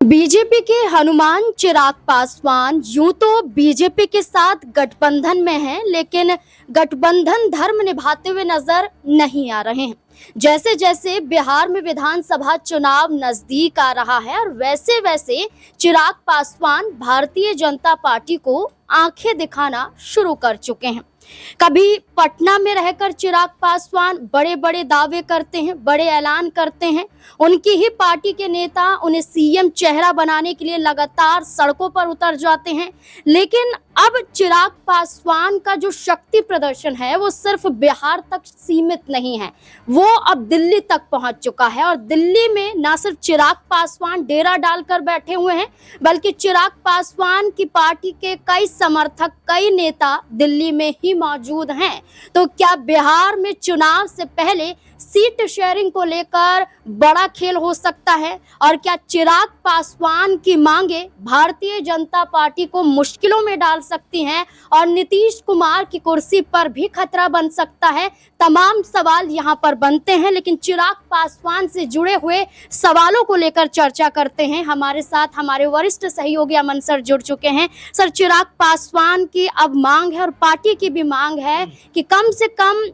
BJP के हनुमान चिराग पासवान यूं तो बीजेपी के साथ गठबंधन में हैं, लेकिन गठबंधन धर्म निभाते हुए नजर नहीं आ रहे हैं। जैसे जैसे बिहार में विधानसभा चुनाव नजदीक आ रहा है और वैसे वैसे चिराग पासवान भारतीय जनता पार्टी को आंखें दिखाना शुरू कर चुके हैं। कभी पटना में रहकर चिराग पासवान बड़े बड़े दावे करते हैं, बड़े ऐलान करते हैं। उनकी ही पार्टी के नेता उन्हें सीएम चेहरा बनाने के लिए लगातार सड़कों पर उतर जाते हैं। लेकिन अब चिराग पासवान का जो शक्ति प्रदर्शन है वो सिर्फ बिहार तक सीमित नहीं है, वो अब दिल्ली तक पहुंच चुका है। और दिल्ली में ना सिर्फ चिराग पासवान डेरा डालकर बैठे हुए हैं, बल्कि चिराग पासवान की पार्टी के कई समर्थक, कई नेता दिल्ली में ही मौजूद हैं। तो क्या बिहार में चुनाव से पहले सीट शेयरिंग को लेकर बड़ा खेल हो सकता है? और क्या चिराग पासवान की मांगे भारतीय जनता पार्टी को मुश्किलों में डाल सकती हैं और नीतीश कुमार की कुर्सी पर भी खतरा बन सकता है? तमाम सवाल यहां पर बनते हैं, लेकिन चिराग पासवान से जुड़े हुए सवालों को लेकर चर्चा करते हैं। हमारे साथ हमारे वरिष्ठ सहयोगी अमन सर जुड़ चुके हैं। सर, चिराग पासवान की अब मांग है और पार्टी की भी मांग है कि कम से कम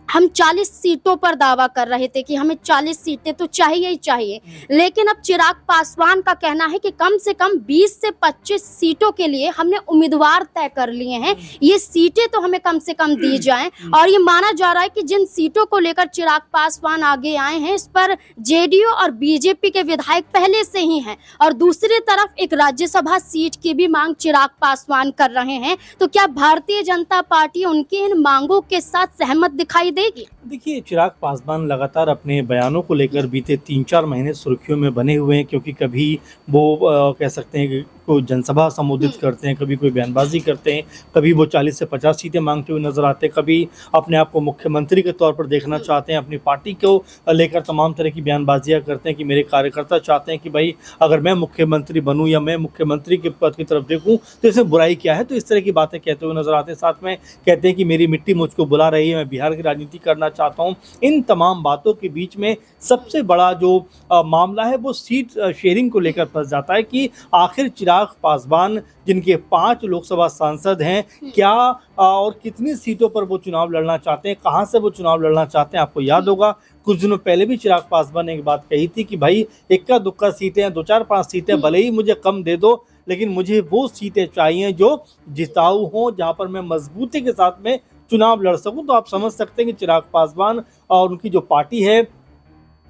हम 40 सीटों पर दावा कर रहे थे कि हमें 40 सीटें तो चाहिए ही चाहिए, लेकिन अब चिराग पासवान का कहना है कि कम से कम 20 से 25 सीटों के लिए हमने उम्मीदवार तय कर लिए हैं। ये सीटें तो हमें कम से कम दी जाएं। और ये माना जा रहा है कि जिन सीटों को लेकर चिराग पासवान आगे आए हैं, इस पर जेडीयू और बीजेपी के विधायक पहले से ही हैं। और दूसरी तरफ एक राज्यसभा सीट की भी मांग चिराग पासवान कर रहे हैं। तो क्या भारतीय जनता पार्टी उनकी इन मांगों के साथ सहमत दिखाई देगी? देखिए, चिराग पासवान लगातार अपने बयानों को लेकर बीते 3-4 महीने सुर्खियों में बने हुए हैं, क्योंकि कभी वो कह सकते हैं कि कोई जनसभा संबोधित करते हैं, कभी कोई बयानबाजी करते हैं, कभी वो 40 से 50 सीटें मांगते हुए नजर आते हैं, कभी अपने आप को मुख्यमंत्री के तौर पर देखना चाहते हैं, अपनी पार्टी को लेकर तमाम तरह की बयानबाजियां करते हैं कि मेरे कार्यकर्ता चाहते हैं कि भाई अगर मैं मुख्यमंत्री बनूं या मैं मुख्यमंत्री के पद की तरफ देखूं तो इसमें बुराई क्या है। तो इस तरह की बातें कहते हुए नजर आते हैं। साथ में कहते हैं कि मेरी मिट्टी मुझको बुला रही है, मैं बिहार की राजनीति करना चाहता हूं। इन तमाम बातों के बीच में सबसे बड़ा जो मामला है वो सीट शेयरिंग को लेकर फंस जाता है कि आखिर चिराग पासवान, जिनके 5 लोकसभा सांसद हैं, क्या और कितनी सीटों पर वो चुनाव लड़ना चाहते हैं, कहां से वो चुनाव लड़ना चाहते हैं। आपको याद होगा कुछ दिनों पहले भी चिराग पासवान ने एक बात कही थी कि भाई इक्का दुक्का सीटें, 2-4-5 सीटें भले ही मुझे कम दे दो, लेकिन मुझे वो सीटें चाहिए जो जिताऊ हों, जहां पर मैं मजबूती के साथ में चुनाव लड़ सकूं। तो आप समझ सकते हैं कि चिराग पासवान और उनकी जो पार्टी है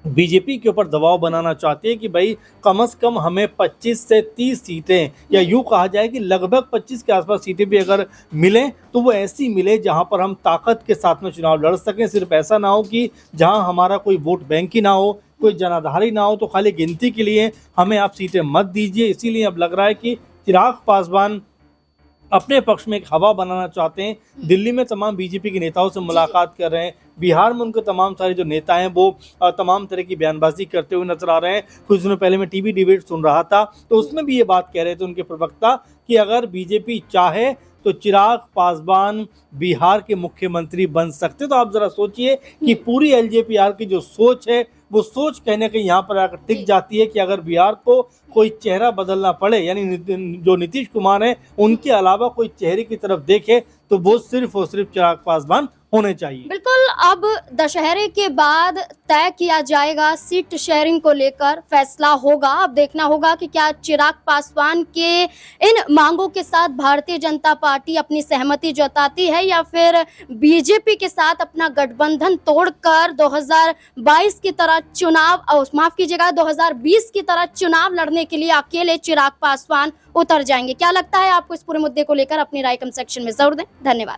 बीजेपी के ऊपर दबाव बनाना चाहती है कि भाई कम से कम हमें 25 से 30 सीटें, या यूँ कहा जाए कि लगभग 25 के आसपास सीटें भी अगर मिलें तो वो ऐसी मिले जहां पर हम ताकत के साथ में चुनाव लड़ सकें। सिर्फ ऐसा ना हो कि जहां हमारा कोई वोट बैंक ही ना हो, कोई जनाधारी ना हो, तो खाली गिनती के लिए हमें आप सीटें मत दीजिए। इसीलिए अब लग रहा है कि चिराग पासवान अपने पक्ष में एक हवा बनाना चाहते हैं। दिल्ली में तमाम बीजेपी के नेताओं से मुलाकात कर रहे हैं, बिहार में उनके तमाम सारे जो नेता हैं वो तमाम तरह की बयानबाजी करते हुए नजर आ रहे हैं। कुछ दिनों पहले मैं टीवी डिबेट सुन रहा था, तो उसमें भी ये बात कह रहे थे उनके प्रवक्ता कि अगर बीजेपी चाहे तो चिराग पासवान बिहार के मुख्यमंत्री बन सकते। तो आप जरा सोचिए कि पूरी एलजेपीआर की जो सोच है वो सोच कहीं ना कहीं यहाँ पर आकर टिक जाती है कि अगर बिहार को कोई चेहरा बदलना पड़े, यानी जो नीतीश कुमार है उनके अलावा कोई चेहरे की तरफ देखे, तो वो सिर्फ और सिर्फ चिराग पासवान होने चाहिए। बिल्कुल, अब दशहरे के बाद तय किया जाएगा, सीट शेयरिंग को लेकर फैसला होगा। अब देखना होगा कि क्या चिराग पासवान के इन मांगों के साथ भारतीय जनता पार्टी अपनी सहमति जताती है या फिर बीजेपी के साथ अपना गठबंधन तोड़कर 2022 की तरह चुनाव, माफ कीजिएगा 2020 की तरह चुनाव लड़ने के लिए अकेले चिराग पासवान उतर जाएंगे। क्या लगता है आपको इस पूरे मुद्दे को लेकर? अपनी राय कमेंट सेक्शन में जरूर दें। धन्यवाद।